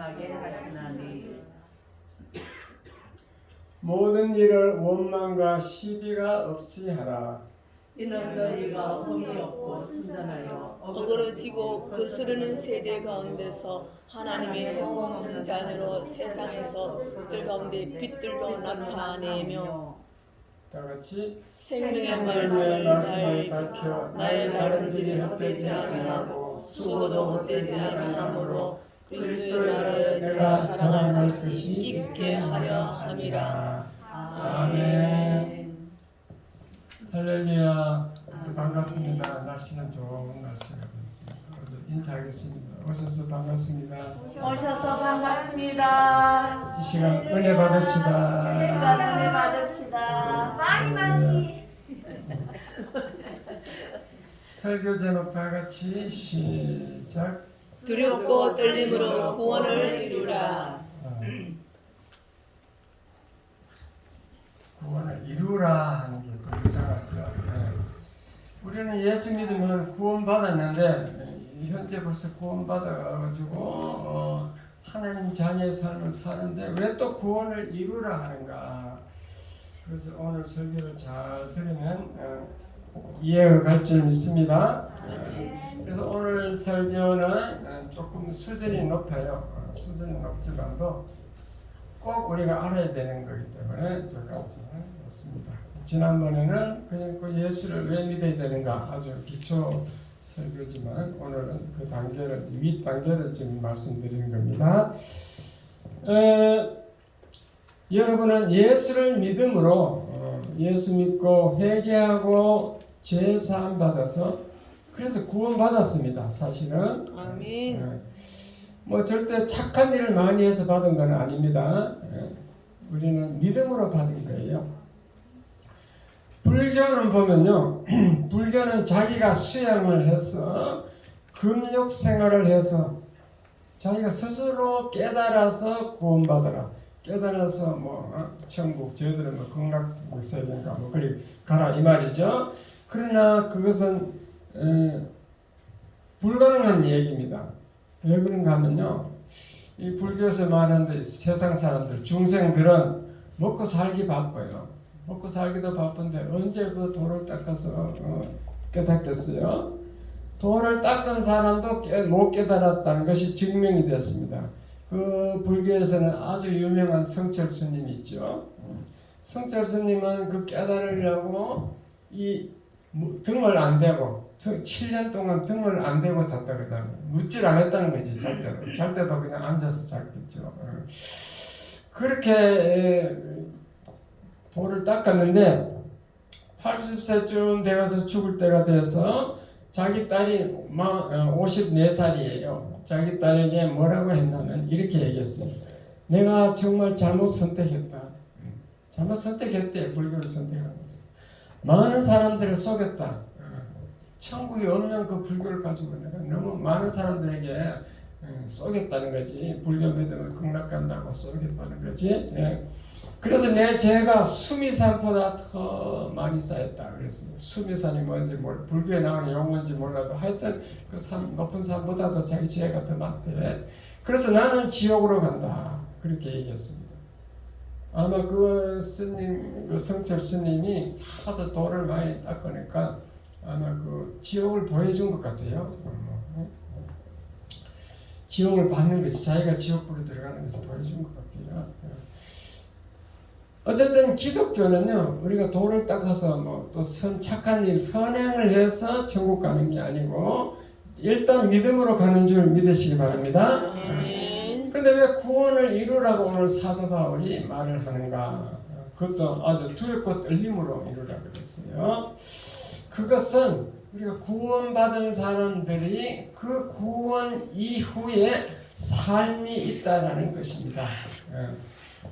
행하게 하시나니 모든 일을 원망과 시비가 없이 하라. 이는 너희가 흠이 없고 순전하여 어그러지고 거스르는 세대 가운데서 하나님의 영없는 자녀로 세상에서 그들 가운데 빛들로 나타내며 다 같이 생명의 말씀을 말씀을 밝혀 나의 다름질이 헛되지 아니하고 수고도 헛되지 아니하므로 그리스도의 날에 내가 자랑할 것이 있게 하려 함이라. 아멘. 할렐루야. 반갑습니다. 날씨는 좋은 날씨가 됐습니다. 인사하겠습니다. 오셔서 반갑습니다. 오셔서 반갑습니다. 이 시간 은혜 받읍시다. 이 시간 은혜 받읍시다. 많이. 설교 제목 다 같이 시작. 두렵고 떨림으로 구원을 이루라. 구원을 이루라 하는 게 좀 이상하죠. 우리는 예수 믿으면 구원 받았는데 현재 벌써 구원 받아가지고 하나님 자녀의 삶을 사는데 왜 또 구원을 이루라 하는가? 그래서 오늘 설교를 잘 들으면 이해가 갈 줄 믿습니다. 그래서 오늘 설교는 조금 수준이 높아요. 수준이 높지만도 꼭 우리가 알아야 되는 거기 때문에 제가 왔습니다. 지난번에는 그냥 그 예수를 왜 믿어야 되는가 아주 기초 설교지만 오늘은 그 단계를 윗 단계를 지금 말씀드리는 겁니다. 여러분은 예수를 믿음으로 예수 믿고 회개하고 죄 사함 받아서 그래서 구원 받았습니다. 사실은 아멘. 뭐 절대 착한 일을 많이 해서 받은 건 아닙니다. 우리는 믿음으로 받은 거예요. 불교는 보면요, 불교는 자기가 수양을 해서 금욕 생활을 해서 자기가 스스로 깨달아서 구원받아라. 깨달아서 뭐 천국, 저희들은 뭐 극락세계인가 뭐 그리 가라 이 말이죠. 그러나 그것은 불가능한 얘기입니다. 왜 그런가 하면요, 이 불교에서 말하는 세상 사람들, 중생들은 먹고 살기 바빠요. 먹고 살기도 바쁜데 언제 그 돌을 닦아서 깨닫겠어요? 돌을 닦은 사람도 못 깨달았다는 것이 증명이 됐습니다. 그 불교에서는 아주 유명한 성철 스님이 있죠. 성철 스님은 그 깨달으려고 이 등을 안 대고 7년 동안 등을 안 대고 잤다 그러잖아요. 묻질 안 했다는 거지. 잘 때도. 잘 때도 그냥 앉아서 잤겠죠. 그렇게 돌을 닦았는데 80세쯤 되어서 죽을 때가 돼서 자기 딸이 54살이에요. 자기 딸에게 뭐라고 했냐면 이렇게 얘기했어요. 내가 정말 잘못 선택했다. 잘못 선택했대. 불교를 선택한 것은. 많은 사람들을 속였다. 천국이 없는 그 불교를 가지고 내가 너무 많은 사람들에게 속였다는 거지. 불교 믿으면 극락 간다고 속였다는 거지. 그래서 내 죄가 수미산보다 더 많이 쌓였다 그랬어요. 수미산이 뭔지 불교에 나오는 용어인지 몰라도 하여튼 그 산, 높은 산보다도 자기 죄가 더 많대. 그래서 나는 지옥으로 간다 그렇게 얘기했습니다. 아마 그 스님, 그 성철 스님이 하도 돌을 많이 닦으니까 아마 그 지옥을 보여준 것 같아요. 지옥을 받는 것이 자기가 지옥불에 들어가는 것을 보여준 것 같아요. 어쨌든 기독교는요, 우리가 돌을 닦아서 뭐 또 착한 일, 선행을 해서 천국 가는 게 아니고 일단 믿음으로 가는 줄 믿으시기 바랍니다. 그런데 왜 구원을 이루라고 오늘 사도 바울이 말을 하는가? 그것도 아주 두렵고 떨림으로 이루라고 그랬어요. 그것은 우리가 구원받은 사람들이 그 구원 이후에 삶이 있다라는 것입니다.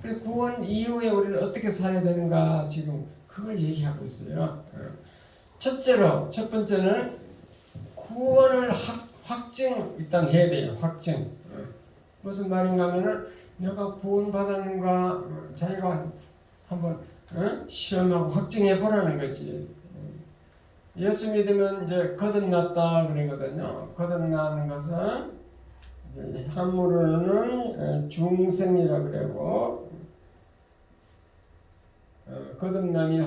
그 구원 이후에 우리는 어떻게 살아야 되는가 지금 그걸 얘기하고 있어요. 첫 번째는 구원을 확증 일단 해야 돼요. 확증. 무슨 말인가 하면은 내가 구원받았는가 자기가 한번 시험하고 확증해 보라는 거지. 예수 믿으면 이제 거듭났다 그러거든요. 거듭나는 것은 한문으로는 중생이라 그러고 거듭남이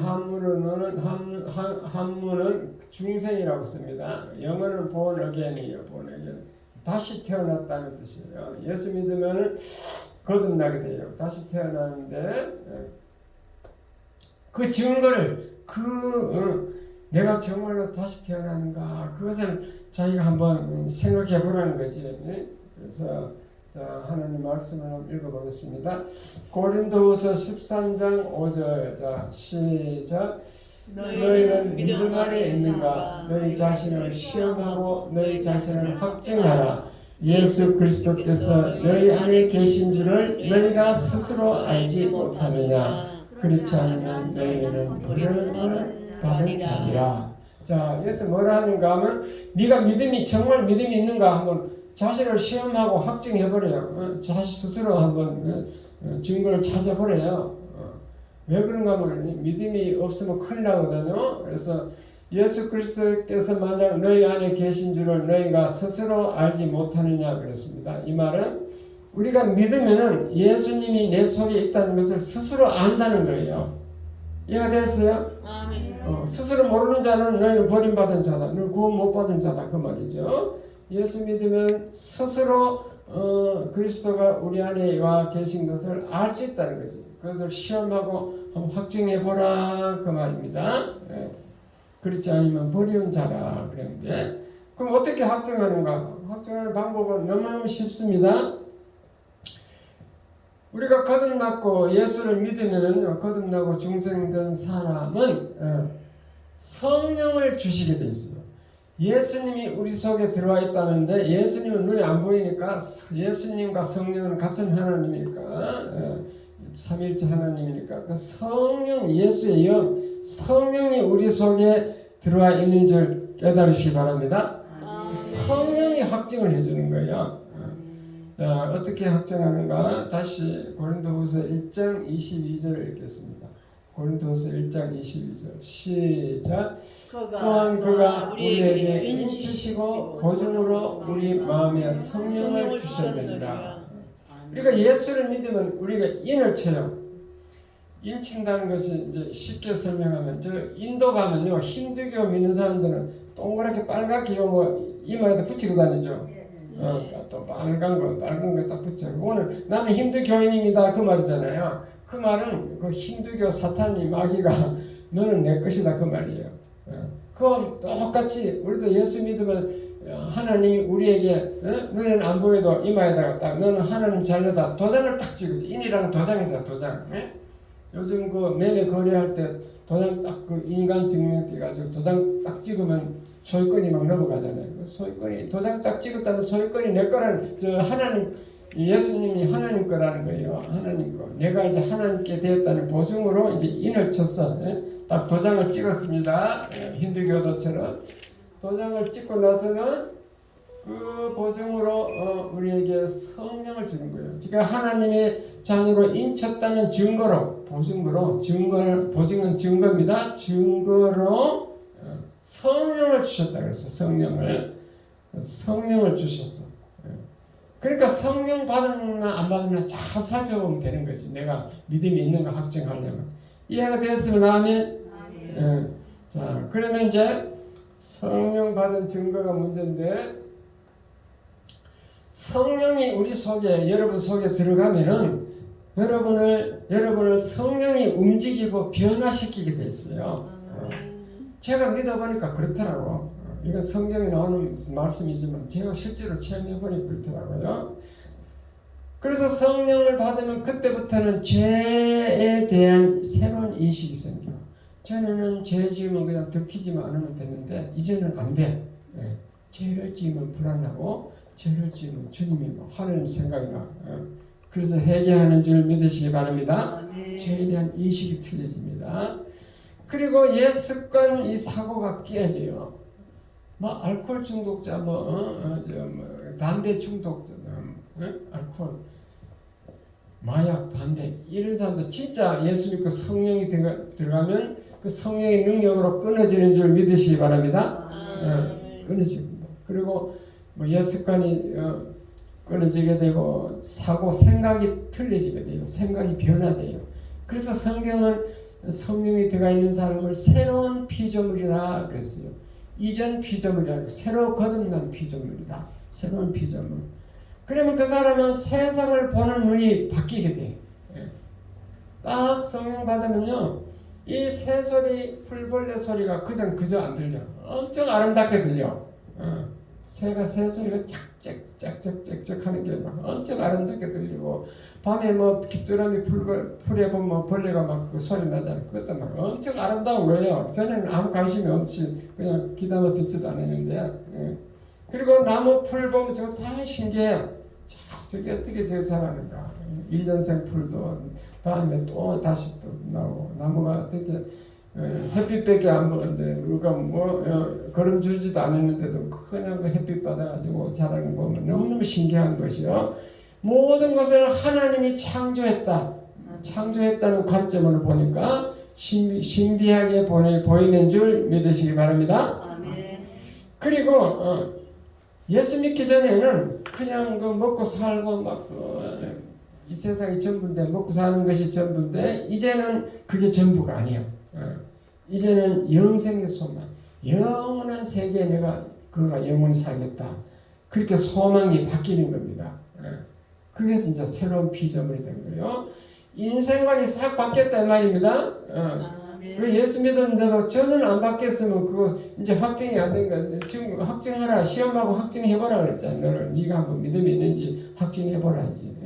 한문은 중생이라고 씁니다. 영어는 born again이에요. born again. 다시 태어났다는 뜻이에요. 예수 믿으면 거듭나게 돼요. 다시 태어나는데 그 증거를 내가 정말로 다시 태어나는가 그것을 자기가 한번 생각해 보라는 거지. 그래서 자, 하나님 말씀을 한번 읽어보겠습니다. 고린도후서 13장 5절. 자, 시작. 너희는 믿음 안에 있는가? 너희 자신을 시험하고 너희 자신을 확증하라. 예수 그리스도께서 너희 안에 계신 줄을 너희가 스스로 알지 못하느냐? 그렇지 않으면 너희는 벌을 받은 자니라. 자, 여기서 뭐라 하는가 하면 네가 정말 믿음이 있는가 한번 자신을 시험하고 확증해버려요. 자신 스스로 한번 증거를 찾아버려요. 왜 그런가 하면 믿음이 없으면 큰일 나거든요. 그래서 예수 그리스도께서 만약 너희 안에 계신 줄을 너희가 스스로 알지 못하느냐 그랬습니다. 이 말은 우리가 믿으면은 예수님이 내 속에 있다는 것을 스스로 안다는 거예요. 이해가 됐어요? 스스로 모르는 자는 너희는 버림받은 자다. 너희는 구원 못 받은 자다. 그 말이죠. 예수 믿으면 스스로 그리스도가 우리 안에 와 계신 것을 알 수 있다는 거지. 그것을 시험하고 한번 확증해 보라 그 말입니다. 그렇지 않으면 버리운 자라 그랬는데 그럼 어떻게 확증하는가? 확증하는 방법은 너무너무 쉽습니다. 우리가 거듭났고 예수를 믿으면은 거듭나고 중생된 사람은 성령을 주시게 돼 있어요. 예수님이 우리 속에 들어와 있다는데 예수님은 눈에 안 보이니까 예수님과 성령은 같은 하나님이니까 삼일째 하나님이니까 그 성령 예수의 영 성령이 우리 속에 들어와 있는 줄 깨달으시기 바랍니다. 성령이 확증을 해주는 거예요. 자, 어떻게 확증하는가? 다시 고린도후서 1장 22절을 읽겠습니다. 고린도후서 1장 22절 시작. 또한 그가 우리에게 인치시고 보증으로 우리 마음에 성령을 주셨느니라. 우리가 예수를 믿으면 우리가 인을 쳐요. 인친다는 것이 이제 쉽게 설명하면 저 인도 가면요 힌두교 믿는 사람들은 동그랗게 빨갛게 이마에다 붙이고 다니죠. 또 빨간 거 딱 붙여. 그거는 나는 힌두교인입니다 그 말이잖아요. 그 말은 그 힌두교 사탄이 마귀가 너는 내 것이다 그 말이에요. 그건 똑같이 우리도 예수 믿으면 하나님이 우리에게 너는 안 보여도 이마에다가 딱 너는 하나님 자녀다 도장을 딱 찍어줘. 인이랑 도장이잖아 도장. 요즘 그 매매 거래할 때 도장 딱 그 인간 증명띠 가지고 도장 딱 찍으면 소유권이 막 넘어가잖아요. 그 소유권이 도장 딱 찍었다는 소유권이 내 거라는 저 하나님 예수님이 하나님 거라는 거예요. 하나님 거. 내가 이제 하나님께 되었다는 보증으로 이제 인을 쳤어. 딱 도장을 찍었습니다. 힌두교도처럼 도장을 찍고 나서는 그 보증으로 우리에게 성령을 주는 거예요. 그러니까 하나님의 자녀로 인쳤다는 증거로 보증은 증거입니다. 증거로 성령을 주셨다 그랬어. 성령을 주셨어. 그러니까 성령 받았나 안 받았나 잘 살펴보면 되는 거지. 내가 믿음이 있는가 확증하려면. 이해가 됐으면 아멘. 자, 그러면 이제 성령 받은 증거가 문제인데 성령이 우리 속에 여러분 속에 들어가면은 여러분을 성령이 움직이고 변화시키게 돼 있어요. 제가 믿어보니까 그렇더라고. 이건 성경에 나오는 말씀이지만 제가 실제로 체험해보니 그렇더라고요. 그래서 성령을 받으면 그때부터는 죄에 대한 새로운 인식이 생겨. 전에는 죄 지으면 그냥 들키지만 않으면 되는데 이제는 안 돼. 죄를 지으면 불안하고 죄를 지으면 주님이 하나님 생각이 나. 그래서 회개하는 줄 믿으시기 바랍니다. 죄에 대한 인식이 틀려집니다. 그리고 옛 습관 이 사고가 깨져요. 알코올 중독자, 담배 중독자, 알코올, 마약, 담배 이런 사람도 진짜 예수 믿고 성령이 들어가면 그 성령의 능력으로 끊어지는 줄 믿으시기 바랍니다. 끊어집니다. 그리고 옛 습관이 끊어지게 되고 사고 생각이 틀려지게 돼요. 생각이 변화돼요. 그래서 성경은 성령이 들어가 있는 사람을 새로운 피조물이라 그랬어요. 이전 피조물이라고 새로 거듭난 피조물이다. 새로운 피조물. 그러면 그 사람은 세상을 보는 눈이 바뀌게 돼요. 딱 성령 받으면요, 이 새소리, 풀벌레 소리가 그저 안 들려. 엄청 아름답게 들려. 새소리가 짝짝짝짝짝 하는 게 막 엄청 아름답게 들리고, 밤에 뭐 귀뚜라미 풀에 보면 뭐 벌레가 막 그 소리 나잖아요. 그것도 막 엄청 아름다운 거예요. 저는 아무 관심이 없이 그냥 귀담아 듣지도 않았는데, 그리고 나무 풀 보면 저거 다 신기해요. 저게 어떻게 저거 자라는가. 1년생 풀도 다음에 또 다시 또 나오고, 나무가 어떻게 햇빛밖에 안 보는데 우리가 뭐 거름 주지도 않았는데도 그냥 그 햇빛 받아가지고 자라는 거 보면 너무너무 신기한 것이요. 모든 것을 하나님이 창조했다는 관점으로 보니까 신비하게 보이는 줄 믿으시기 바랍니다. 아멘. 그리고 예수 믿기 전에는 그냥 그 먹고 살고 막 이 세상이 전부인데, 먹고 사는 것이 전부인데, 이제는 그게 전부가 아니에요. 이제는 영생의 소망, 영원한 세계에 내가 그가 영원히 살겠다. 그렇게 소망이 바뀌는 겁니다. 그게 진짜 새로운 피조물이 된 거예요. 인생관이 싹 바뀌었다 이 말입니다. 그 예수 믿었는데도 저는 안 바뀌었으면 그거 이제 확증이 안 된 건데, 지금 확증하라, 시험하고 확증해보라 그랬잖아. 너를 네가 한번 믿음이 있는지 확증해보라지.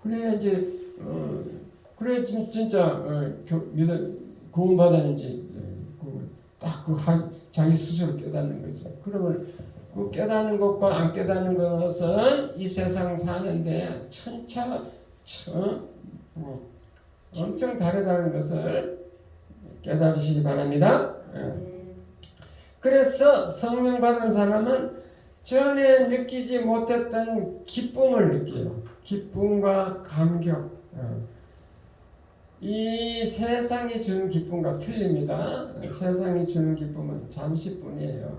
그래야 이제 그래 진짜 구원 받았는지 딱 그 자기 스스로 깨닫는 거죠. 그러면 그 깨닫는 것과 안 깨닫는 것은 이 세상 사는데 엄청 다르다는 것을 깨달으시기 바랍니다. 그래서 성령 받은 사람은 전에 느끼지 못했던 기쁨을 느껴요. 기쁨과 감격. 이 세상이 주는 기쁨과 틀립니다. 세상이 주는 기쁨은 잠시뿐이에요.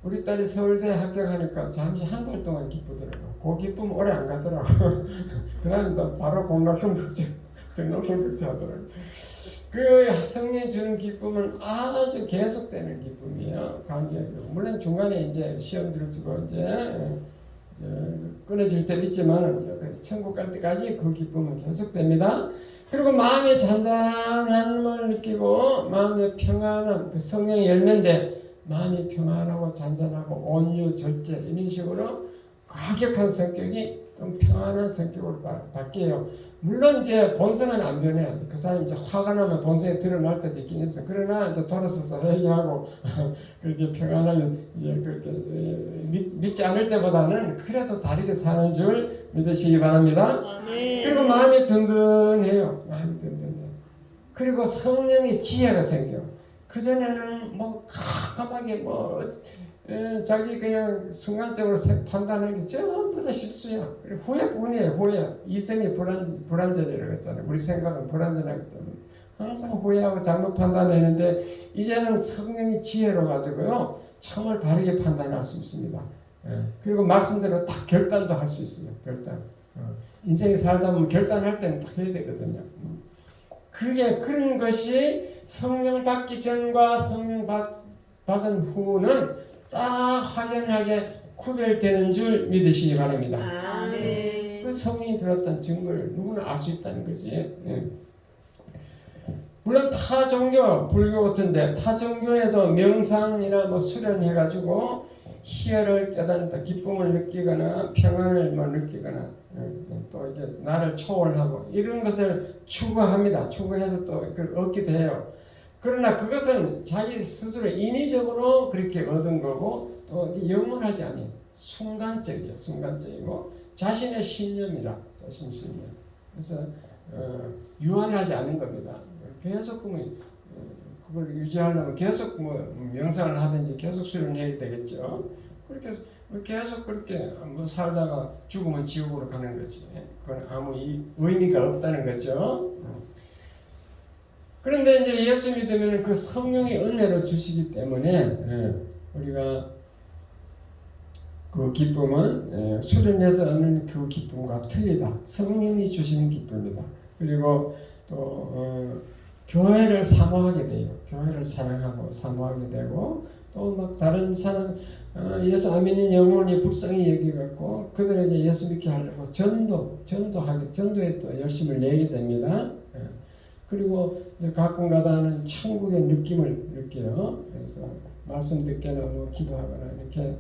우리 딸이 서울대 합격하니까 잠시 한 달 동안 기쁘더라고. 그 기쁨 오래 안 가더라고. 그 다음에 또 바로 등록금 걱정하더라고. 그 성령이 주는 기쁨은 아주 계속되는 기쁨이에요. 감격이고. 물론 중간에 이제 시험 들어주고 이제 끊어질 때 있지만 천국 갈 때까지 그 기쁨은 계속됩니다. 그리고 마음의 잔잔함을 느끼고 마음의 평안함, 그 성령의 열매인데 마음이 평안하고 잔잔하고 온유, 절제 이런 식으로 과격한 성격이 좀 평안한 성격으로 바뀌어요. 물론 이제 본성은 안 변해요. 그 사람이 이제 화가 나면 본성이 드러날 때도 있긴 있어. 그러나 이제 돌아서서 회개하고 그렇게 평안하게 이제 그렇게 믿지 않을 때보다는 그래도 다르게 사는 줄 믿으시기 바랍니다. 아멘. 그리고 마음이 든든해요. 마음이 든든해요. 그리고 성령의 지혜가 생겨. 그 전에는 뭐 깜깜하게 자기 그냥 순간적으로 판단하는 게 전부 다 실수야. 후회뿐이에요. 후회. 이성이 불완전이라고 했잖아요. 우리 생각은 불완전하기 때문에 항상 후회하고 잘못 판단하는데 이제는 성령이 지혜로 가지고요 참을 바르게 판단할 수 있습니다. 그리고 말씀대로 딱 결단도 할 수 있어요. 결단. 인생이 살다 보면 결단할 때는 딱 해야 되거든요. 그런 것이 성령 받기 전과 성령 받은 후는 딱 확연하게 구별되는 줄 믿으시기 바랍니다. 아멘. 그 성령이 들었다는 증거를 누구나 알 수 있다는 거지. 물론 타 종교, 불교 같은데 타 종교에도 명상이나 뭐 수련해가지고 희열을 깨닫는다, 기쁨을 느끼거나 평안을 느끼거나 또 이제 나를 초월하고 이런 것을 추구합니다. 추구해서 또 그걸 얻기도 해요. 그러나 그것은 자기 스스로 인위적으로 그렇게 얻은 거고 또 영원하지 않아요. 순간적이고 자신의 신념이라, 자신 신념. 그래서 유한하지 않은 겁니다. 계속 그걸 유지하려면 계속 명상을 하든지 계속 수련해야 되겠죠. 그렇게 계속 그렇게 살다가 죽으면 지옥으로 가는 거지. 그건 아무 의미가 없다는 거죠. 그런데 이제 예수 믿으면 그 성령의 은혜로 주시기 때문에 우리가 그 기쁨은 수련해서 얻는 그 기쁨과 틀리다. 성령이 주시는 기쁨이다. 그리고 또 교회를 사모하게 돼요. 교회를 사랑하고 사모하게 되고 또 막 다른 사람 예수 안 믿는 영혼이 불쌍히 여기갖고 그들에게 예수 믿게 하려고 전도에 또 열심을 내게 됩니다. 그리고 가끔가다는 천국의 느낌을 느껴요. 그래서 말씀 듣거나 뭐 기도하거나 이렇게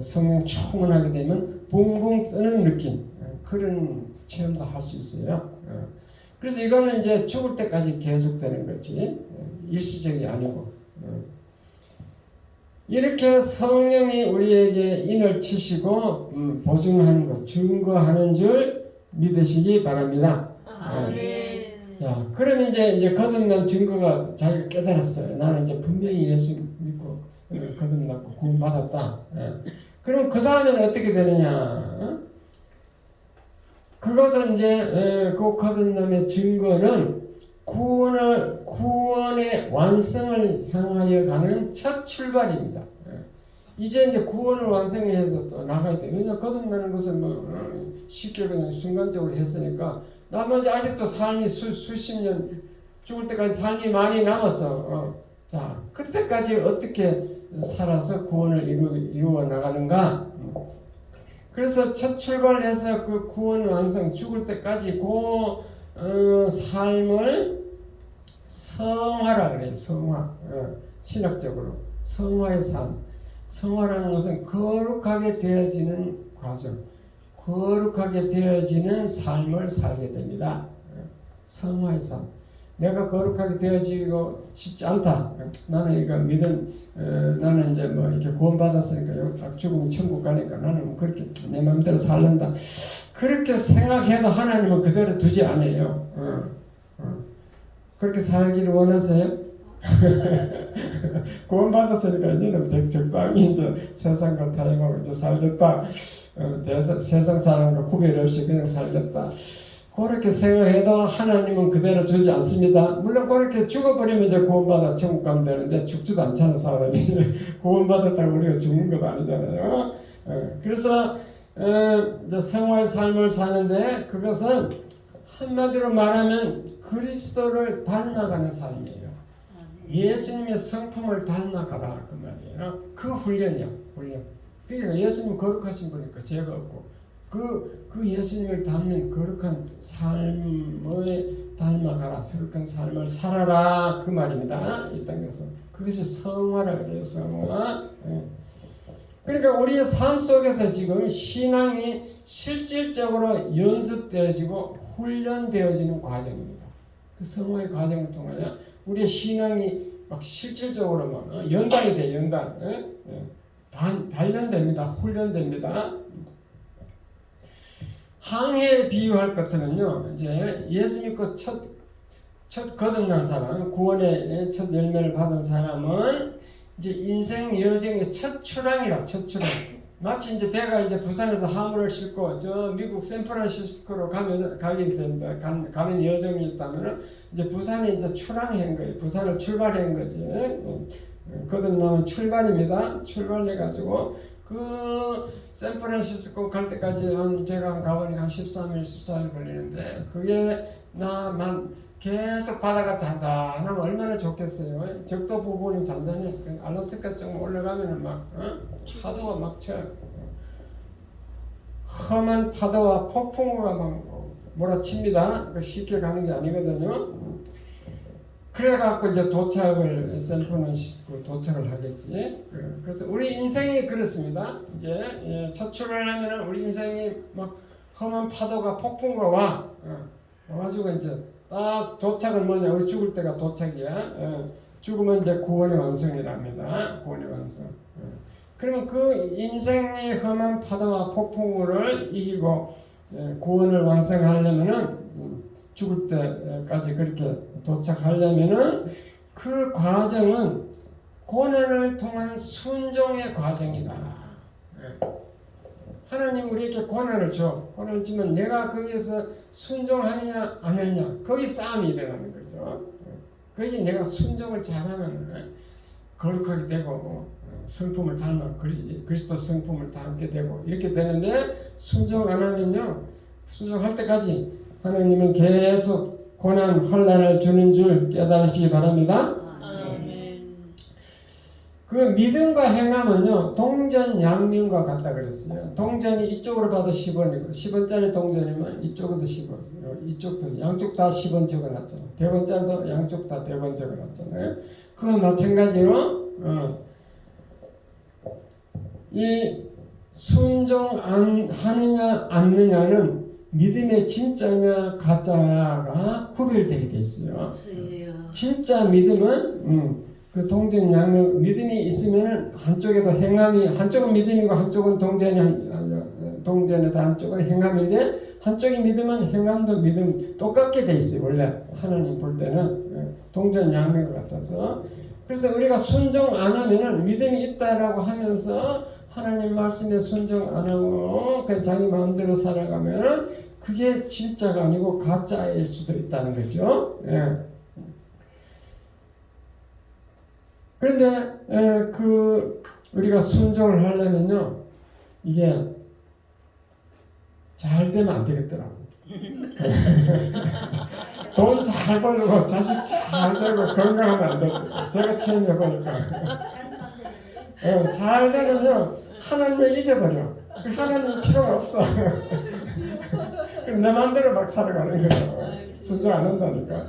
성령 충만하게 되면 붕붕 뜨는 느낌 그런 체험도 할 수 있어요. 그래서 이거는 이제 죽을 때까지 계속되는 거지 일시적이 아니고 이렇게 성령이 우리에게 인을 치시고 보증하는 것, 증거하는 줄 믿으시기 바랍니다. 아멘. 자, 그러면 이제 거듭난 증거가 자기가 깨달았어요. 나는 이제 분명히 예수 믿고 거듭났고 구원받았다. 그럼 그 다음에는 어떻게 되느냐? 그것은 이제 그 거듭남의 증거는 구원의 완성을 향하여 가는 첫 출발입니다. 이제 구원을 완성해서 또 나가야 돼. 왜냐 거듭나는 것은 뭐 쉽게 그냥 순간적으로 했으니까 나머지 아직도 삶이 수십 년 죽을 때까지 삶이 많이 남았어. 자 그때까지 어떻게 살아서 구원을 이루어 나가는가? 그래서 첫 출발해서 그 구원 완성 죽을 때까지 그 삶을 성화라 그래요. 성화. 신학적으로 성화의 삶. 성화라는 것은 거룩하게 되어지는 과정. 거룩하게 되어지는 삶을 살게 됩니다. 성화의 삶. 내가 거룩하게 되어지고 싶지 않다. 나는 이거 나는 이제 뭐 이렇게 구원받았으니까 여기 딱 죽으면 천국 가니까 나는 그렇게 내 마음대로 살는다. 그렇게 생각해도 하나님은 그대로 두지 않아요. 그렇게 살기를 원하세요? 구원받았으니까 이제는 적당히 이제 세상과 타협하고 이제 살겠다. 세상 사람과 구별 없이 그냥 살겠다. 그렇게 생각해도 하나님은 그대로 주지 않습니다. 물론 그렇게 죽어버리면 이제 구원받아 천국 가면 되는데 죽지도 않잖아 사람이. 구원받았다고 우리가 죽는 것 아니잖아요. 그래서 이제 성화의 삶을 사는데 그것은 한마디로 말하면 그리스도를 닮아가는 삶이에요. 예수님의 성품을 닮아가라 그 말이에요. 그 훈련이야. 훈련. 그러니까 예수님 거룩하신 분이니까 죄가 없고 그 예수님을 닮는 거룩한 삶을 닮아가라. 거룩한 삶을 살아라 그 말입니다. 이 땅에서. 그것이 성화라 그래요. 성화. 그러니까 우리의 삶 속에서 지금 신앙이 실질적으로 연습되어지고 훈련되어지는 과정입니다. 그 성화의 과정을 통하여 우리의 신앙이 막 실질적으로 막 연단이 돼. 연단. 단련됩니다. 훈련됩니다. 항해에 비유할 것 같으면요, 이제 예수 믿고 첫 거듭난 사람, 구원의 첫 열매를 받은 사람은 이제 인생 여정의 첫 출항이라, 첫 출항. 마치 이제 배가 이제 부산에서 화물을 싣고 저 미국 샌프란시스코로 가게 됩니다. 가는 여정이 있다면은 이제 부산에 이제 출항한 거예요. 부산을 출발한 거지. 거듭나면 출발입니다. 출발해가지고 그 샌프란시스코 갈 때까지 제가 가보니까 한 13일, 14일 걸리는데 그게 나만 계속 바다가 잔잔하면 얼마나 좋겠어요. 적도 부분이 잔잔해. 알래스카 쪽 올라가면은 막 파도가 막 쳐. 험한 파도와 폭풍우가 막 몰아칩니다. 쉽게 가는 게 아니거든요. 그래갖고 이제 샌프란시스코 도착을 하겠지. 그래서 우리 인생이 그렇습니다. 이제 첫 출발하면은 우리 인생이 막 험한 파도가 폭풍우가 와. 와가지고 이제 딱 도착은 뭐냐? 우리 죽을 때가 도착이야. 죽으면 이제 구원의 완성이랍니다. 구원의 완성. 그러면 그 인생의 험한 파도와 폭풍우를 이기고 구원을 완성하려면은 죽을 때까지 그렇게 도착하려면은 그 과정은 고난을 통한 순종의 과정이다. 하나님 우리에게 고난을 줘. 고난을 주면 내가 거기에서 순종하느냐 안 하느냐 거기 싸움이 일어나는 거죠. 거기 내가 순종을 잘하면 거룩하게 되고 성품을 닮아 그리스도 성품을 닮게 되고 이렇게 되는데 순종 안 하면요 순종할 때까지 하나님은 계속 고난 환난을 주는 줄 깨달으시기 바랍니다. 아멘. 그 믿음과 행함은요 동전양면과 같다 그랬어요. 동전이 이쪽으로 봐도 10원이고 10원짜리 동전이면 이쪽으로도 10원, 이쪽도 양쪽 다 10원 적어놨잖아요. 100원짜리도 양쪽 다 100원 적어놨잖아요. 그와 마찬가지로 이 순종하느냐 않느냐는 믿음의 진짜냐 가짜가 구별되게 돼 있어요. 진짜 믿음은 그 동전 양면 믿음이 있으면은 한쪽에도 행함이 한쪽은 믿음이고 한쪽은 동전에다 한쪽은 행함인데 한쪽이 믿으면 행함도 믿음 똑같게 돼 있어요. 원래 하나님 볼 때는 동전 양면 같아서 그래서 우리가 순종 안 하면은 믿음이 있다라고 하면서 하나님 말씀에 순종 안 하고 그냥 자기 마음대로 살아가면은 그게 진짜가 아니고 가짜일 수도 있다는 거죠. 예. 그런데 우리가 순종을 하려면요 이게 잘 되면 안 되겠더라고. 돈 잘 벌고 자식 잘 되고 건강하면 안 되더라고. 제가 체험해 보니까 잘 되면요 하나님을 잊어버려. 그 하나님 필요가 없어. 내 마음대로 막 살아가는 거예요. 순종 안 한다니까.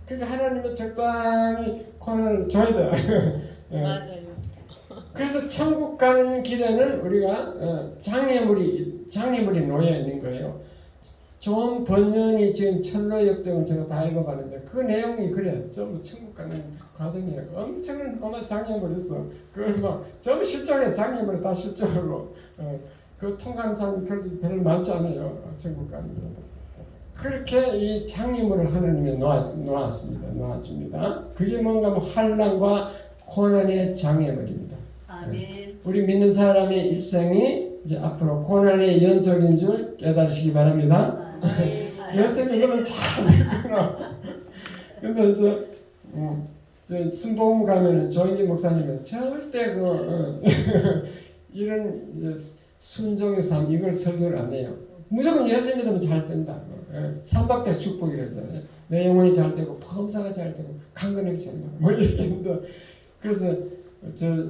그러니까 하나님은 적당히 권한을 줘야 돼. 맞아요. 그래서 천국 가는 길에는 우리가 장애물이 놓여 있는 거예요. 존 번연이 지은 철로 역정을 제가 다 읽어봤는데 그 내용이 그래. 전부 천국 가는 과정에 엄청난 장애물이 있어. 그걸 막 전부 실종해. 장애물이 다 실종하고 그 통과하는 사람이 그렇게 별로 많지 않아요. 천국 가는 길. 그렇게 이 장애물을 하나님이 놓았습니다. 놓아줍니다. 그게 뭔가 환난과 고난의 장애물입니다. 아멘. 우리 믿는 사람의 일생이 이제 앞으로 고난의 연속인 줄 깨달으시기 바랍니다. 연속이 그러면 잘 됐구나. 근데 이제 순복음 가면은 조인기 목사님은 절대 이런 이제 순종의 삶 이걸 설교를 안 해요. 무조건 예수 믿으면 잘 된다. 삼박자 축복이라잖아요. 내 영혼이 잘 되고 범사가 잘 되고 강건하게 잘 되고 뭐 이렇게 했는데 그래서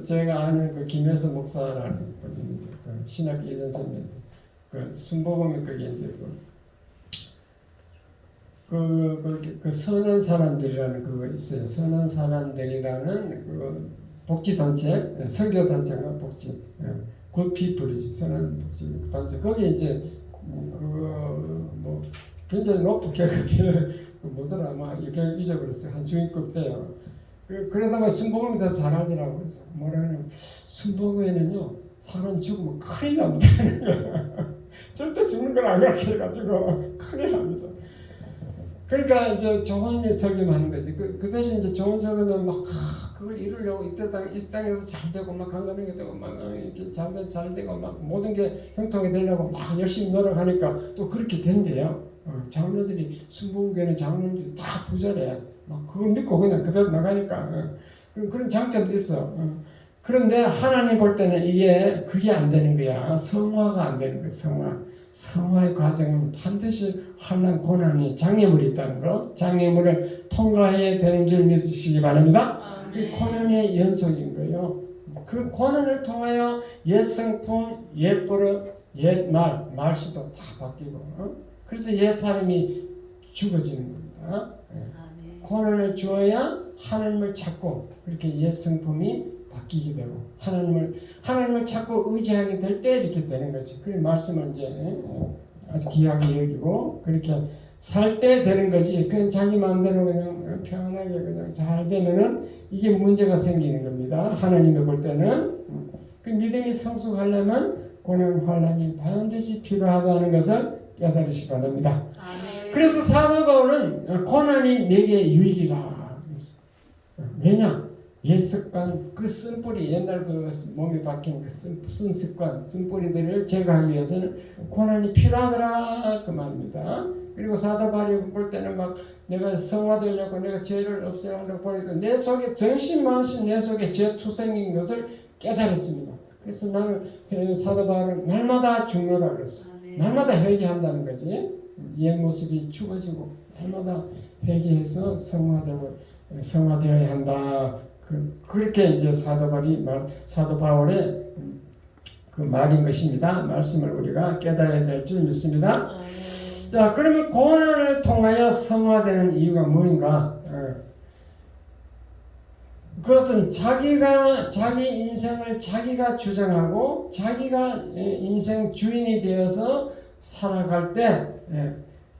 제가 아는 그 김혜서 목사라는 분이 있는데 그 신학 1년 선배인데 그 순복음에 그게 이제 그 선한 사람들이라는 그거 있어요. 선한 사람들이라는 그 복지 단체, 선교 단체가 복지, 굿 피플이지 선한 복지 단체. 거기 이제 뭐 굉장히 높게 그게 뭐더라 막 이렇게 잊어버렸어요. 한 중위급 돼요. 그러다가 순복음이 더 잘하더라고. 그래서 뭐라 하냐면 순복음에는요 사람 죽으면 큰일 납니다. 절대 죽는 걸 안 그렇게 해가지고 큰일 납니다. 그러니까 이제 좋은 설교만 하는 거지. 그 대신 이제 좋은 설교는 막 그걸 이루려고 이 땅에서 잘 되고 막 건강하게 되고 막 이렇게 잘 되고 막 모든 게 형통이 되려고 막 열심히 노력하니까 또 그렇게 된대요. 장로들이 순복음교회는 장로들이 다 부자래. 막 그걸 믿고 그냥 그대로 나가니까 그런 장점도 있어. 그런데 하나님 볼 때는 그게 안 되는 거야. 성화가 안 되는 거야. 성화의 과정은 반드시 환난 고난이 장애물이 있다는 거. 장애물을 통과해야 되는 줄 믿으시기 바랍니다. 이 고난의 연속인 거예요. 그 고난을 통하여 옛 성품, 옛 버릇, 옛 말씨도 다 바뀌고 그래서 옛 사람이 죽어지는 겁니다. 고난을 주어야 하나님을 찾고 그렇게 옛 성품이 바뀌게 되고 하나님을 찾고 의지하게 될 때 이렇게 되는 거지. 그 말씀을 이제 아주 귀하게 여기고 그렇게 살 때 되는 거지. 그냥 자기 마음대로 그냥 편하게 그냥 잘 되면은 이게 문제가 생기는 겁니다. 하나님이 볼 때는 그 믿음이 성숙하려면 고난 환난이 반드시 필요하다는 것을 깨달으시기 바랍니다. 그래서 사도 바울은 고난이 내게 유익이라. 왜냐? 옛 습관, 그 쓴뿌리, 옛날 그 몸에 박힌 그 쓴 습관, 쓴뿌리들을 제거하기 위해서는 고난이 필요하더라. 그 말입니다. 그리고 사도 바울이 볼 때는 막 내가 성화되려고 내가 죄를 없애려고 보니까 내 속에 정신만신 내 속에 죄투성인 것을 깨달았습니다. 그래서 나는 사도 바울은 날마다 죽노라 그랬어. 날마다 회개한다는 거지. 옛 모습이 죽어지고 날마다 회개해서 성화되어야 한다. 그렇게 이제 사도 바울의 그 말인 것입니다. 말씀을 우리가 깨달아야 될 줄 믿습니다. 자, 그러면 고난을 통하여 성화되는 이유가 뭐인가? 그것은 자기 인생을 자기가 주장하고 자기가 인생 주인이 되어서 살아갈 때,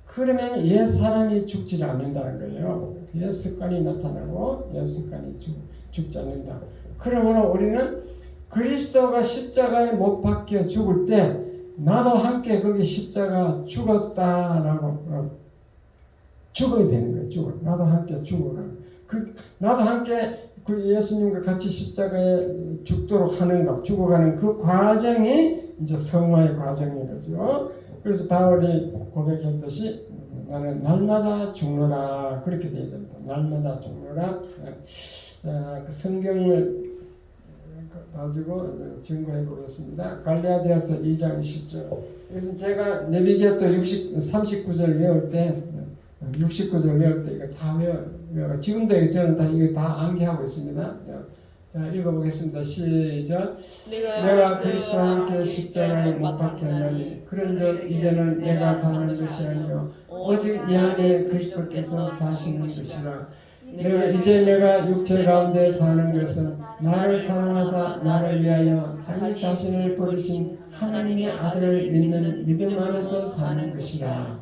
그러면 옛 사람이 죽지 않는다는 거예요. 옛 습관이 나타나고 옛 습관이 죽지 않는다. 그러므로 우리는 그리스도가 십자가에 못 박혀 죽을 때 나도 함께 거기 십자가 죽었다라고 죽어야 되는 거예요. 나도 함께 죽어가는. 나도 함께 그 예수님과 같이 십자가에 죽도록 하는 것, 죽어가는 그 과정이 이제 성화의 과정인 거죠. 그래서 바울이 고백했듯이 나는 날마다 죽노라 그렇게 되어야 됩니다. 날마다 죽노라. 자, 그 성경을 가지고 증거해 보겠습니다. 갈라디아서 2장 10절. 그래서 제가 내비게또 39절 외울 때 69절 외울 때 이거 다 외워. 지금도 저는 다 이거 다 암기하고 있습니다. 자, 읽어보겠습니다. 시작. 내가 그리스도와 함께 십자가에 못 박혔나니 그런즉 이제는 내가 사는 것이 아니요 오직 내 안에 그리스도께서 사시는 것이라. 내가 육체 가운데 사는 것은 나를 사랑하사 나를 위하여 자기 자신을 버리신 하나님의 아들을 믿는 믿음 안에서 사는 것이라.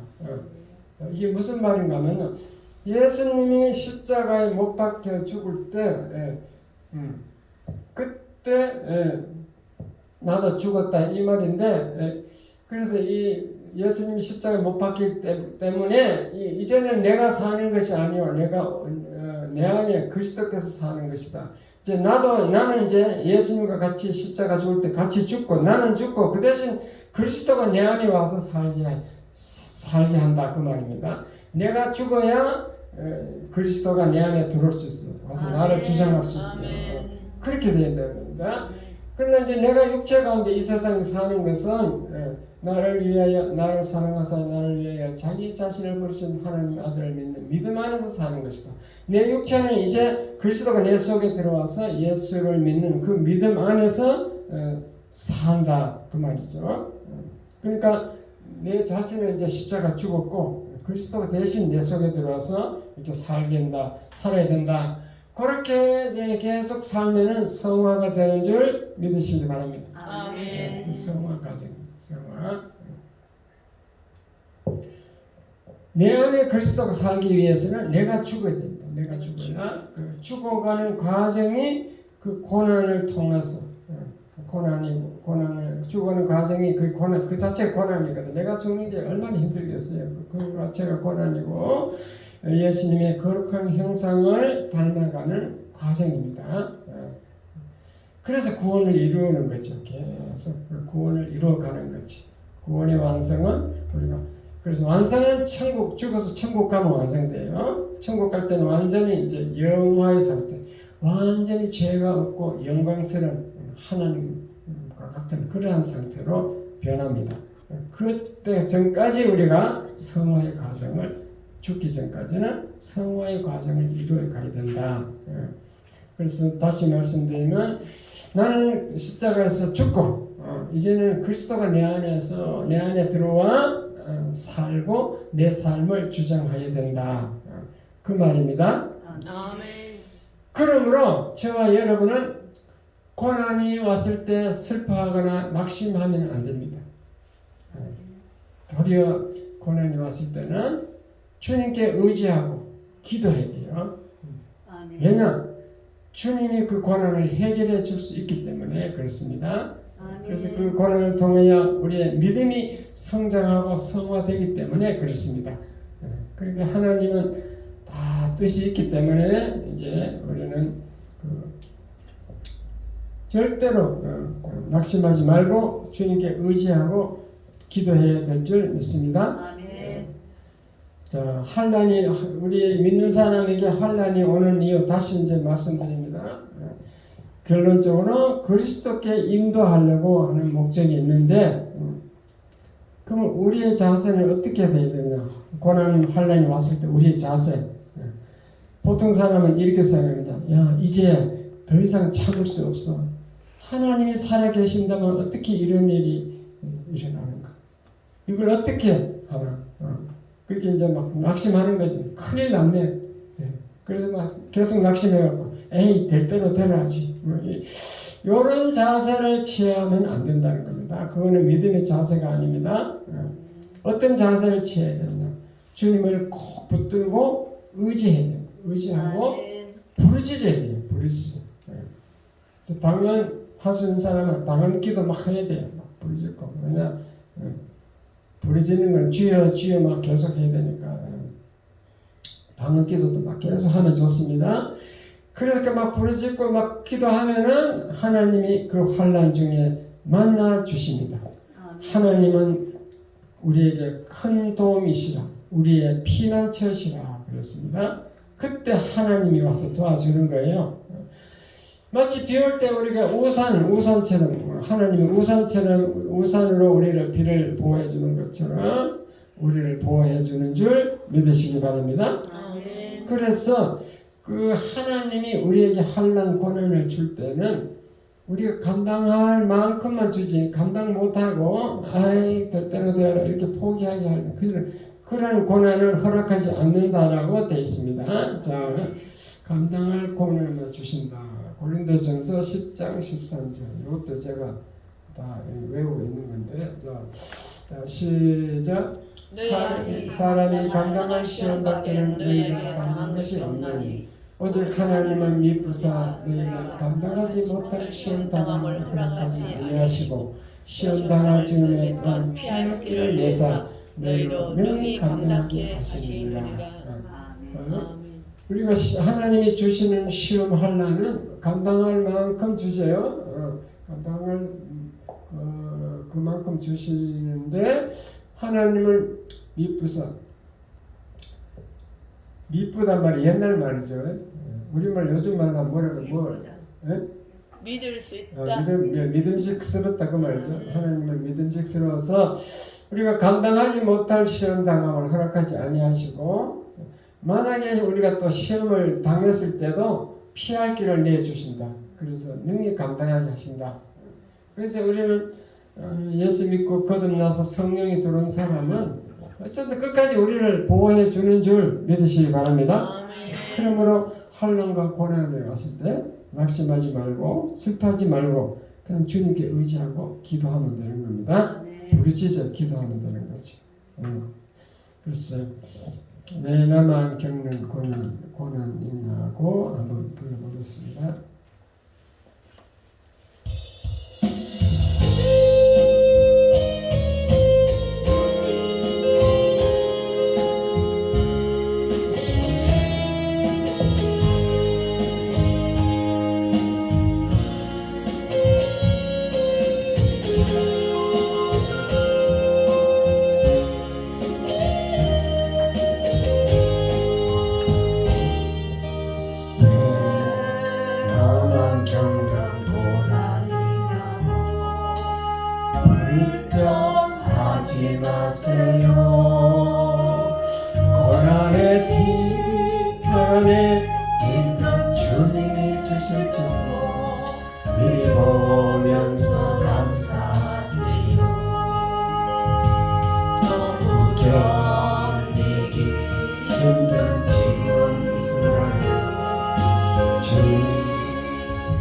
이게 무슨 말인가 하면 예수님이 십자가에 못 박혀 죽을 때 그때 나도 죽었다 이 말인데, 그래서 이 예수님이 십자가에 못 박히기 때문에 이제는 내가 사는 것이 아니요 내 안에 그리스도께서 사는 것이다. 이제 나는 이제 예수님과 같이 십자가 죽을 때 같이 죽고 나는 죽고 그 대신 그리스도가 내 안에 와서 살게 한다 그 말입니다. 내가 죽어야 그리스도가 내 안에 들어올 수 있어요. 와서 나를 주장할 수 있어요. 그렇게 돼야 됩니다. 그러나 이제 내가 육체 가운데 이 세상에 사는 것은 나를 위하여 나를 사랑하사 나를 위하여 자기 자신을 버리신 하나님 아들을 믿는 믿음 안에서 사는 것이다. 내 육체는 이제 그리스도가 내 속에 들어와서 예수를 믿는 그 믿음 안에서 산다 그 말이죠. 그러니까 내 자신은 이제 십자가 죽었고 그리스도가 대신 내 속에 들어와서 이렇게 살아야 된다. 그렇게 이제 계속 살면은 성화가 되는 줄 믿으시기 바랍니다. 아멘. 성화 과정입니다. 성화. 내 안에 그리스도가 살기 위해서는 내가 죽어야 됩니다. 내가 죽어야 그 죽어가는 과정이 그 고난을 통해서 고난을 죽어가는 과정이 그 고난 그 자체가 고난이거든. 내가 죽는 게 얼마나 힘들겠어요. 그 자체가 고난이고 예수님의 거룩한 형상을 닮아가는 과정입니다. 그래서 구원을 이루는 거죠. 계속 구원을 이루어가는 거지. 구원의 완성은 우리가 그래서 완성은 천국 죽어서 천국 가면 완성돼요. 천국 갈 때는 완전히 이제 영화의 상태, 완전히 죄가 없고 영광스러운 하나님과 같은 그러한 상태로 변합니다. 그때 전까지 우리가 성화의 과정을 죽기 전까지는 성화의 과정을 이루어 가야 된다. 그래서 다시 말씀드리면 나는 십자가에서 죽고 이제는 그리스도가 내 안에 들어와 살고 내 삶을 주장해야 된다. 그 말입니다. 아멘. 그러므로 저와 여러분은 고난이 왔을 때 슬퍼하거나 낙심하면 안 됩니다. 도리어 고난이 왔을 때는 주님께 의지하고 기도해야 돼요. 왜냐? 주님이 그 고난을 해결해 줄 수 있기 때문에 그렇습니다. 그래서 그 고난을 통하여 우리의 믿음이 성장하고 성화되기 때문에 그렇습니다. 그러니까 하나님은 다 뜻이 있기 때문에 이제 우리는 절대로 낙심하지 말고 주님께 의지하고 기도해야 될 줄 믿습니다. 자, 환난이 우리 믿는 사람에게 환난이 오는 이유 다시 이제 말씀드립니다. 결론적으로 그리스도께 인도하려고 하는 목적이 있는데 그러면 우리의 자세는 어떻게 돼야 되냐? 고난 환란이 왔을 때 우리의 자세. 보통 사람은 이렇게 생각합니다. 야, 이제 더 이상 참을 수 없어. 하나님이 살아계신다면 어떻게 이런 일이 일어나는가? 이걸 어떻게 하나? 그렇게 이제 막 낙심하는 거지. 큰일 났네. 그래서 막 계속 낙심해갖고, 에이, 될 대로 되라지. 이런 자세를 취하면 안 된다는 겁니다. 그거는 믿음의 자세가 아닙니다. 어떤 자세를 취해야 되느냐? 주님을 꼭 붙들고 의지해야 돼요. 의지하고 부르짖어야 돼요. 부르짖어. 방언 하시는 사람은 방언 기도 막 해야 돼요. 막 부르짖고. 왜냐? 부르짖는 건 주여 주여 막 계속 해야 되니까 방언 기도도 막 계속 하면 좋습니다. 그러니까 막 부르짖고 막 기도하면은 하나님이 그 환난 중에 만나 주십니다. 하나님은 우리에게 큰 도움이시라, 우리의 피난처시라 그랬습니다. 그때 하나님이 와서 도와주는 거예요. 마치 비 올 때 우리가 우산처럼 하나님이 우산으로 우리를 비를 보호해 주는 것처럼 우리를 보호해 주는 줄 믿으시기 바랍니다. 그래서 그 하나님이 우리에게 환난 고난을 줄 때는 우리가 감당할 만큼만 주지 감당 못하고 아이 될 대로 되어라 이렇게 포기하게 하는 그런 고난을 허락하지 않는다라고 되어 있습니다. 자, 감당할 고난을 주신다. 고린도전서 10장 13절 이것도 제가 다 외우고 있는 건데 자, 시작. 사람이 감당할 시험 밖에는 너희가 감당한 것이 없나니 오직 하나님은 미쁘사 너희가 감당하지 못할 시험 당함을 허락하지 아니하시고 시험 당할 즈음에 또한 피할 길을 내사 너희로 능히 감당하게 하시느니라. 우리가 하나님이 주시는 시험 환난은 감당할 만큼 주세요. 감당할 그만큼 주시는데 하나님을 미쁘단 말이 옛날 말이죠. 우리말 요즘 말 뭐라고 믿을 수 있다. 믿음직스럽다 그 말이죠. 하나님을 믿음직스러워서 우리가 감당하지 못할 시험 당함을 허락하지 아니하시고 만약에 우리가 또 시험을 당했을 때도 피할 길을 내주신다. 그래서 능히 감당하게 하신다. 그래서 우리는 예수 믿고 거듭나서 성령이 들어온 사람은 어쨌든 끝까지 우리를 보호해 주는 줄 믿으시기 바랍니다. 그러므로 환난과 고난이 왔을 때 낙심하지 말고 슬퍼하지 말고 그냥 주님께 의지하고 기도하면 되는 겁니다. 부르짖어 기도하면 되는 거지. 글쎄 내 나만 겪는 고난 있냐고 한번 불러보겠습니다. 하지 마세요. 고난의 뒤편에 있는 주님이 주실 줄 미리 보면서 감사하세요. 너무 견디기 힘든 지금 이 순간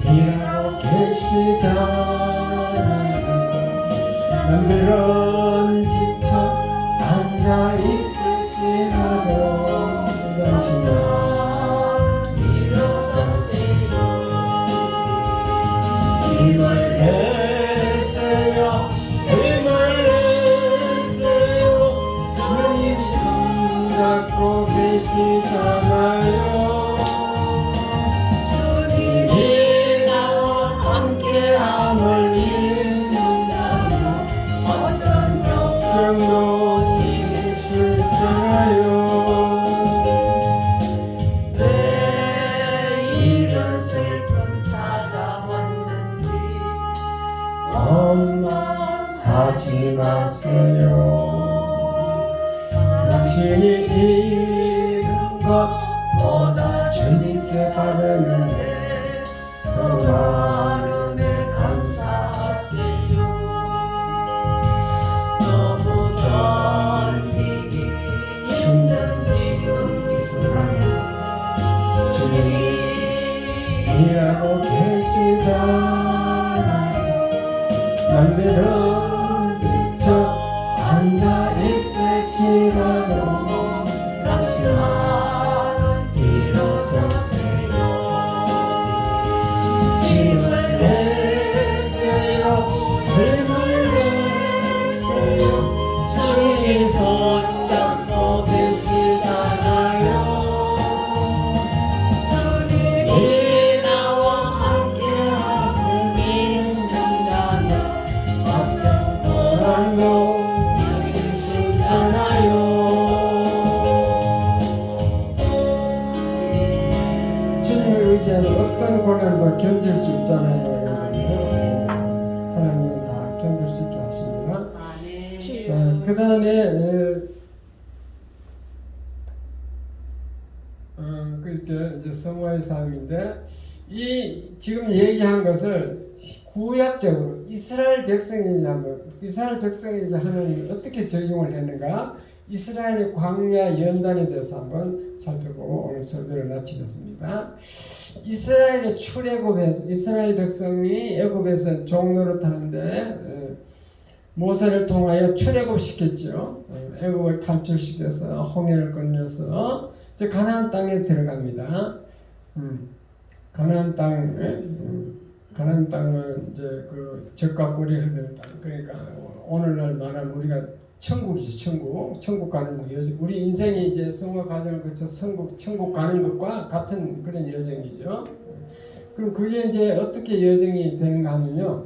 주님이라고 계시잖아요. 남들은 지쳐 앉아있을지라도 당신은 일어서세요. 힘을 내세요. 힘을 내세요. 주님이 손잡고 계시잖아요. 주님이 나와 함께함을 있어요. 당신이 이룬 것보다 주님께 받은 은혜 더 많음에 감사하세요. 너무 견디기 힘든 지금 이 순간에 주님이 일하고 계시잖아요. 남들은 지쳐 앉아있을지라도 당신만은 일어서세요. 힘을 내세요. 힘을 내세요. 주님 손잡고 계시잖아요. 주님이 나와 함께하고 믿는다면 어떤 고난도 이기시잖아요. 주님을 의지하는 어떤 고난도 견딜 수 있잖아요. 그러잖아요. 하나님은 다 견딜 수 있게 하십니다. 자, 그 다음에 그게 이제 성화의 삶인데 이 지금 얘기한 것을 구약적으로 이스라엘 백성이 하나님이 어떻게 적용을 했는가? 이스라엘의 광야 연단에 대해서 한번 살펴보고 오늘 설교를 마치겠습니다. 이스라엘의 출애굽에서 이스라엘 백성이 애굽에서 종노릇 하는데 모세를 통하여 출애굽시켰죠. 애굽을 탈출시켜서 홍해를 건너서 이제 가나안 땅에 들어갑니다. 가나안 땅은 이제 그 젖과 꿀이 흐르는 땅. 그러니까 오늘날 말하면 우리가 천국이죠. 천국 가는 여정. 우리 인생이 이제 성화 과정을 거쳐 천국 가는 것과 같은 그런 여정이죠. 그럼 그게 이제 어떻게 여정이 되는가 하면요.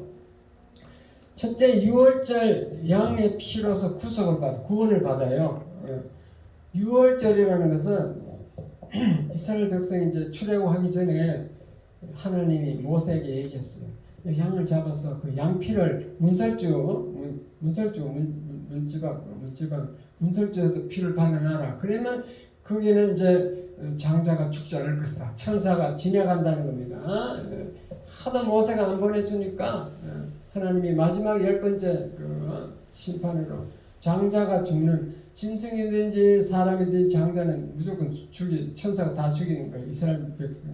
첫째, 6월절 양의 피로서 구원을 받아요. 6월절이라는 것은 이스라엘 백성이 이제 출애굽하기 전에 하나님이 모세에게 얘기했어요. 양을 잡아서 그 양피를 문설주에서 피를 발라놔라. 그러면 거기는 이제 장자가 죽지 않을 것이다. 천사가 지나간다는 겁니다. 하도 모세가 안 보내주니까 하나님이 마지막 10번째 그 심판으로 장자가 죽는 짐승이든지 사람이든지 장자는 무조건 천사가 다 죽이는 거예요. 이스라엘 백성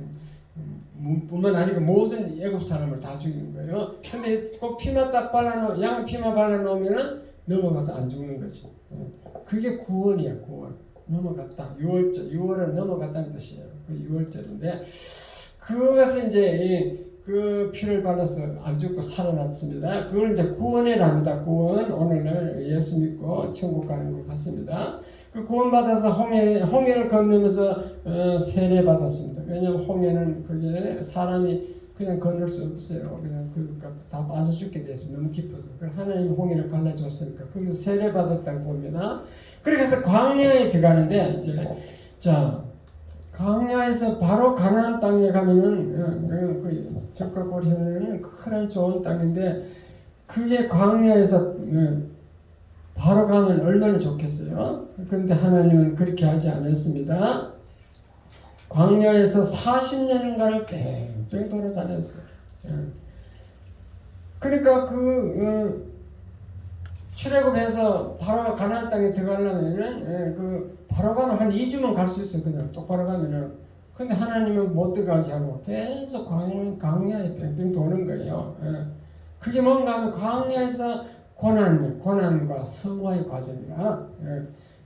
뿐만 아니고 모든 애굽 사람을 다 죽이는 거예요. 근데 그 피만 딱 양은 피만 발라놓으면은 넘어가서 안 죽는 거지. 그게 구원이야, 구원. 넘어갔다. 6월은 넘어갔다는 뜻이에요. 그 6월절인데 그것은 이제 그 피를 받아서 안 죽고 살아났습니다. 그걸 이제 구원이랍니다. 구원. 오늘날 예수 믿고 천국 가는 것 같습니다. 그 구원 받아서 홍해를 건너면서 세례 받았습니다. 왜냐하면 홍해는 그게 사람이 그냥 건널 수 없어요. 그냥 다 빠져 죽게 돼서 너무 깊어서. 하나님 홍해를 갈라줬으니까 거기서 세례 받았다고 봅니다. 그렇게 해서 광야에 들어가는데 이제 광야에서 바로 가나안 땅에 가면은 그 젖과 꿀이 흐르는 큰 좋은 땅인데 그게 광야에서 바로 가면 얼마나 좋겠어요. 그런데 하나님은 그렇게 하지 않았습니다. 광야에서 40년간을 뺑뺑 돌아다녔어요. 그러니까 출애굽해서 바로 가나안 땅에 들어가려면은 바로 가면 한 2주만 갈 수 있어요. 그냥 똑바로 가면은. 근데 하나님은 못 들어가게 하고 계속 광야에 뺑뺑 도는 거예요. 그게 뭔가 하면 광야에서 고난과 성화의 과정이라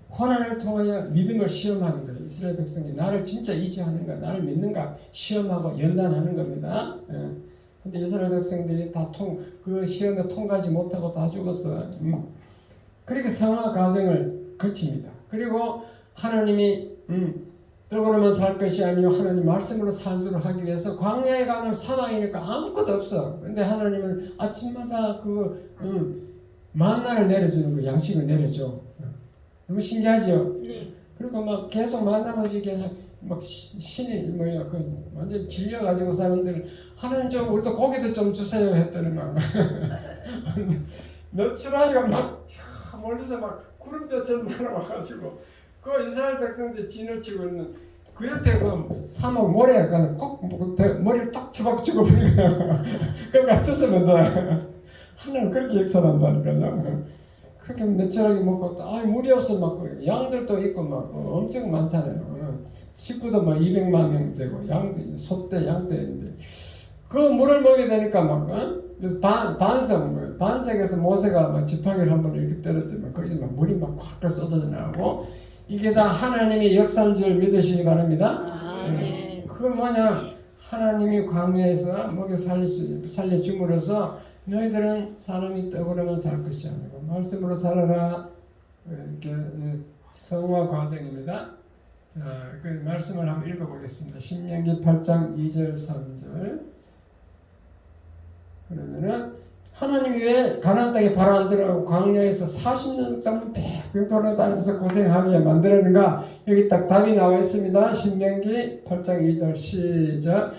고난을 통하여 믿음을 시험하는 거예요. 이스라엘 백성이 나를 진짜 의지하는가, 나를 믿는가 시험하고 연단하는 겁니다. 근데 이스라엘 백성들이 다 그 시험에 통과하지 못하고 다 죽었어요. 그렇게 성화 과정을 거칩니다. 그리고 하나님이 떡으로만 살 것이 아니요 하나님 말씀으로 살도록 하기 위해서 광야에 가면 사막이니까 아무것도 없어. 근데 하나님은 아침마다 만나를 내려주는 거, 양식을 내려줘. 너무 신기하죠? 네. 그리고 막 계속 만나면 이게 막 신이 완전 질려가지고 사람들 하나님 좀 우리도 고기도 좀 주세요 했더니 막 너츠라이가 막 하면서 막 구름대처럼 날아와가지고 그 이스라엘 백성들이 진을 치고 있는 그 옆에 그 사막 모래 콕 머리를 딱 쳐박 죽어버리고 그러니까 쫓아낸다. 하나님 그렇게 역사한다니까요. 그렇게 내추럴하게 먹고 물이 없어 막 양들도 있고 막 엄청 많잖아요. 식구도 막 200만 명 되고 양도 소떼 양떼인데 그 물을 먹게 되니까 막 그래서 반석에서 모세가 막 지팡이를 한번 이렇게 때렸더니 거기 막 물이 막 콱 쏟아져 나오고 이게 다 하나님의 역사인 줄 믿으시기 바랍니다. 아멘. 그건 뭐냐? 하나님이 광야에서 먹여 살려줌으로써 너희들은 사람이 떡으로만 살 것이 아니고 말씀으로 살아라. 이렇게 성화 과정입니다. 자, 그 말씀을 한번 읽어보겠습니다. 신명기 8장 2절 3절. 그러면은 하나님이 왜 가나안 땅에 바로 안 들어가고 광야에서 40년 동안 뺑뺑 돌아다니면서 고생하게 만들었는가? 여기 딱 답이 나와 있습니다. 신명기 8장 2절 시작.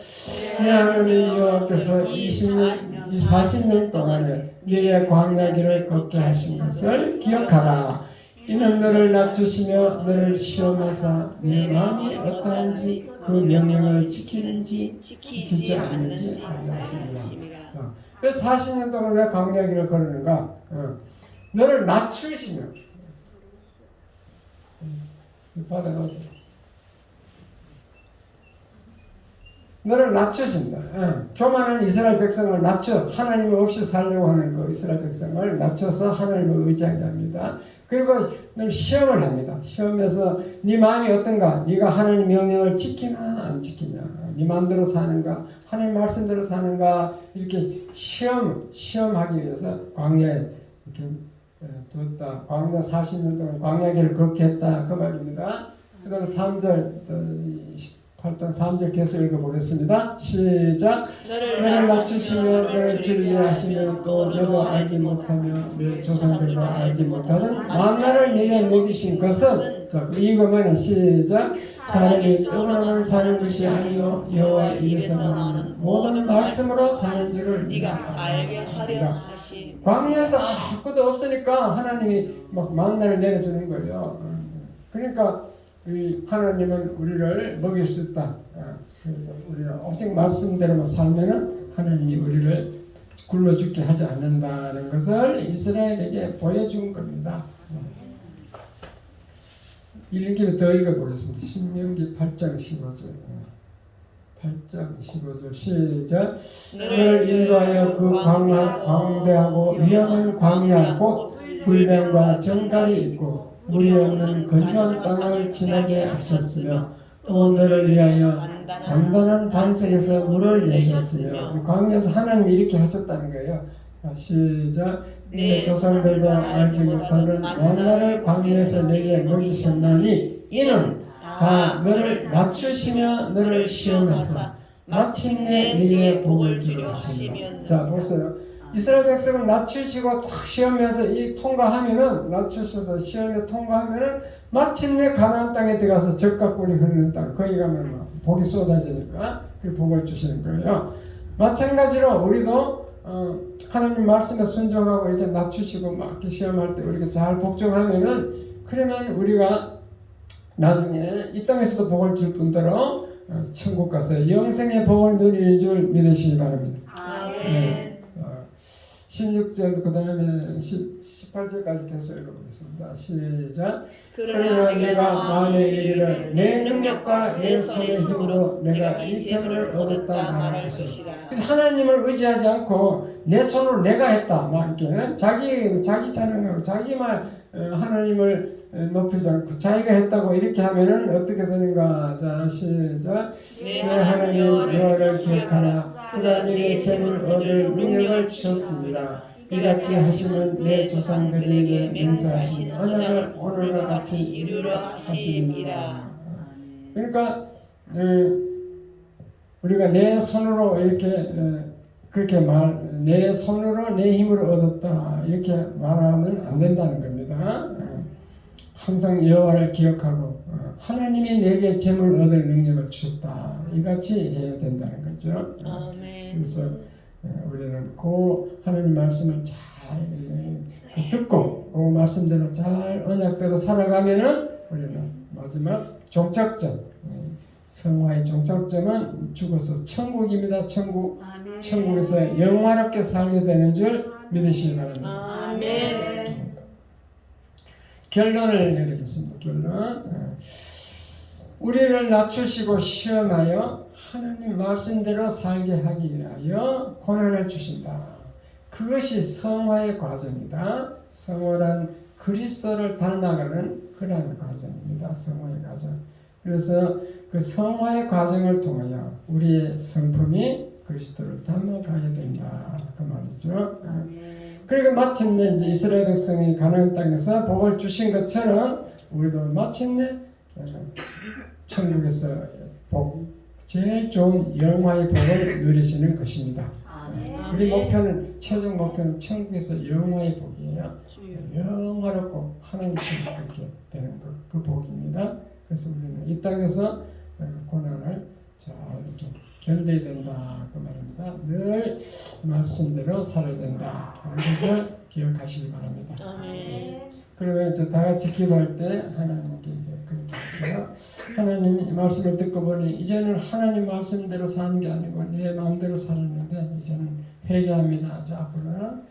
내 하나님 여호와께서 40년 동안에 네의 광야 길을 걷게 하신 것을 기억하라. 이는 너를 낮추시며 너를 시험하사 네 마음이 어떠한지 그 명령을 지키는지 지키지 않는지 알려주시리라. 왜 40년 동안 왜 광야 길을 걸었는가? 너를 낮추시며 받아놓으세요. 너를 낮추신다. 교만한 이스라엘 백성을 낮춰 하나님 없이 살려고 하는 그 이스라엘 백성을 낮춰서 하나님을 의지하게 합니다. 그리고 늘 시험을 합니다. 시험에서 네 마음이 어떤가? 네가 하나님 명령을 지키나 안 지키냐? 네 마음대로 사는가? 하나님 말씀대로 사는가? 이렇게 시험하기 위해서 광야에 이렇게 두었다. 광야 40년 동안 광야길을 걷게 했다. 그 말입니다. 그 다음에 3절 8장 3절 계속 읽어보겠습니다. 시작. 너를 낮추시며 너를 주리게 하시며 또 너도 알지 못하며 내 조상들도 알지 못하는 만나를 네게 먹이신 것은 자, 이거 뭐냐 시작. 사람이 떡으로만 사는 것이 아니요 여호와 입에서 나오는 모든 말씀으로 사는 줄을 네가 알게 하려 하심. 광야에서 아무것도 없으니까 하나님이 막 만나를 내려주는 거예요. 그러니까 하나님은 우리를 먹일 수 있다. 그래서 우리가 오직 말씀대로만 살면은 하나님이 우리를 굶어 죽게 하지 않는다는 것을 이스라엘에게 보여준 겁니다. 읽기를 더 읽어보겠습니다. 신명기 8장 15절. 8장 15절 시작. 너를 인도하여 그 광대하고 위험한 광야 곧 불뱀과 정갈이 있고 물이 없는 건조한 땅을 지나게 하셨으며 또 너를 위하여 단단한 반석에서 물을 내셨으며 광야에서 하나님이 이렇게 하셨다는 거예요. 시작. 내 조상들도 알지 못하는 만나를 광야에서 내게 먹이셨나니 이는 다 너를 낮추시며 너를 시험하사 마침내 네게 복을 주려 하시며. 자 보세요. 이스라엘 백성을 낮추시고 딱 시험에서 이 통과하면은 낮추셔서 시험에 통과하면은 마침내 가나안 땅에 들어가서 젖과 꿀이 흐르는 땅 거기 가면 막 복이 쏟아지니까 그 복을 주시는 거예요. 마찬가지로 우리도 하나님 말씀에 순종하고 이렇게 낮추시고 막 이렇게 시험할 때 우리가 잘 복종하면은 그러면 우리가 나중에 이 땅에서도 복을 줄 뿐더러 천국 가서 영생의 복을 누리는 줄 믿으시기 바랍니다. 아멘. 16절 그 다음에 18절까지 계속 읽어보겠습니다. 시작. 그러나 내가 마음에 이르기를 내 능력과 내 손의 힘으로 내가 이 재물을 얻었다 말할 것이라. 그래서 하나님을 의지하지 않고 내 손으로 내가 했다 막 이렇게 자기 자랑하고 자기만 하나님을 높이지 않고 자기가 했다고 이렇게 하면은 어떻게 되는가? 자 시작. 내 하나님 여호와를 기억하라. 그가 네게 재물 얻을 능력을 주셨습니다. 이같이 하시면 내 조상들에게 맹세하신 언약을 오늘과 같이 이루려 하시니라. 그러니까 우리가 내 손으로 이렇게 그렇게 내 손으로 내 힘으로 얻었다 이렇게 말하면 안 된다는 겁니다. 항상 여호와를 기억하고 하나님이 내게 재물 얻을 능력을 주셨다 이같이 해야 된다는 거죠. 아멘. 그래서 우리는 그 하나님 말씀을 잘 듣고 그 말씀대로 잘 언약대로 살아가면은 우리는 마지막 종착점, 성화의 종착점은 죽어서 천국입니다. 천국. 아멘. 천국에서 영화롭게 살게 되는 줄 믿으시기 바랍니다. 아멘. 결론을 내리겠습니다. 결론. 우리를 낮추시고 시험하여 하나님 말씀대로 살게 하기 위하여 고난을 주신다. 그것이 성화의 과정이다. 성화란 그리스도를 닮아가는 그러한 과정입니다. 성화의 과정. 그래서 그 성화의 과정을 통하여 우리의 성품이 그리스도를 닮아가게 된다. 그 말이죠. 그리고 마침내 이제 이스라엘 백성이 가나안 땅에서 복을 주신 것처럼 우리도 마침내 천국에서 제일 좋은 영화의 복을 누리시는 것입니다. 우리 목표는 최종 목표는 천국에서 영화의 복이에요. 영화롭고 하나님처럼 그렇게 되는 그 복입니다. 그래서 우리는 이 땅에서 고난을 잘 이렇게 견뎌야 된다 그 말입니다. 늘 말씀대로 살아야 된다. 그것을 기억하시기 바랍니다. 아멘. 그러면 이제 다 같이 기도할 때 하나님께 이제 그렇게 하세요. 하나님 말씀을 듣고 보니 이제는 하나님 말씀대로 사는 게 아니고 내 마음대로 살았는데 이제는 회개합니다. 자, 앞으로는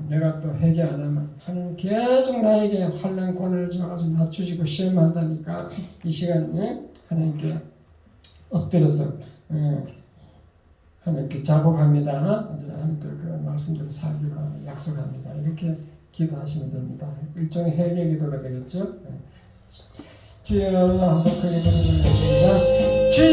내가 또 회개 안 하면 하나님 계속 나에게 환난 고난을 줘가지고 낮추시고 시험한다니까 이 시간에 하나님께 엎드려서 하나님께 자복합니다. 이제 하나님께 그 말씀대로 살기로 약속합니다. 이렇게 기도하시면 됩니다. 일종의 회개 기도가 되겠죠. 주여 한번 크게 부르겠습니다.